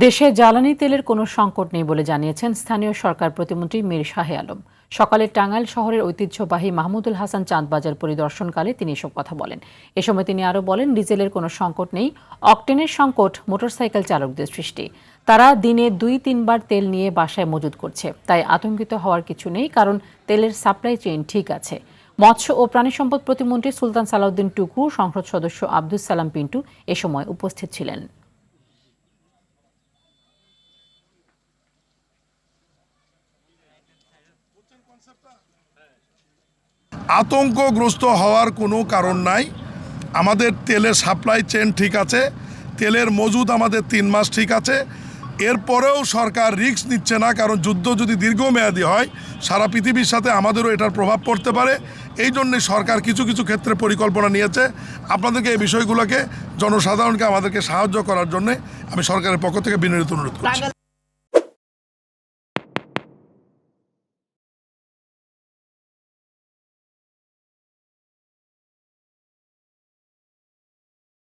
দেশে জ্বালানি তেলের কোনো সংকট নেই বলে জানিয়েছেন স্থানীয় সরকার প্রতিমন্ত্রী মীর শাহে আলম। সকালে টাঙ্গাইল শহরের ঐতিহ্যবাহী মাহমুদুল হাসান চাঁদবাজার পরিদর্শনকালে তিনি এসব কথা বলেন। এ সময় তিনি আরও বলেন, ডিজেলের কোনো সংকট নেই, অকটেনের সংকট মোটরসাইকেল চালকদের সৃষ্টি। তারা দিনে ২-৩ বার তেল নিয়ে বাসায় মজুত করছে, তাই আতঙ্কিত হওয়ার কিছু নেই, কারণ তেলের সাপ্লাই চেইন ঠিক আছে। মৎস্য ও প্রাণী সম্পদ প্রতিমন্ত্রী সুলতান সালাউদ্দিন টুকু, সংসদ সদস্য আব্দুস সালাম পিন্টু এ সময় উপস্থিত ছিলেন। আতঙ্কগ্রস্ত হওয়ার কোনো কারণ নাই। আমাদের তেলের সাপ্লাই চেইন ঠিক আছে, তেলের মজুদ আমাদের ৩ মাস ঠিক আছে। এরপরেও সরকার রিস্ক নিচ্ছে না, কারণ যুদ্ধ যদি দীর্ঘমেয়াদী হয় সারা পৃথিবীর সাথে আমাদেরও এটার প্রভাব পড়তে পারে। এই জন্যে সরকার কিছু কিছু ক্ষেত্রে পরিকল্পনা নিয়েছে। আপনাদেরকে এই বিষয়গুলোকে, জনসাধারণকে আমাদেরকে সাহায্য করার জন্য আমি সরকারের পক্ষ থেকে বিনীত অনুরোধ করছি।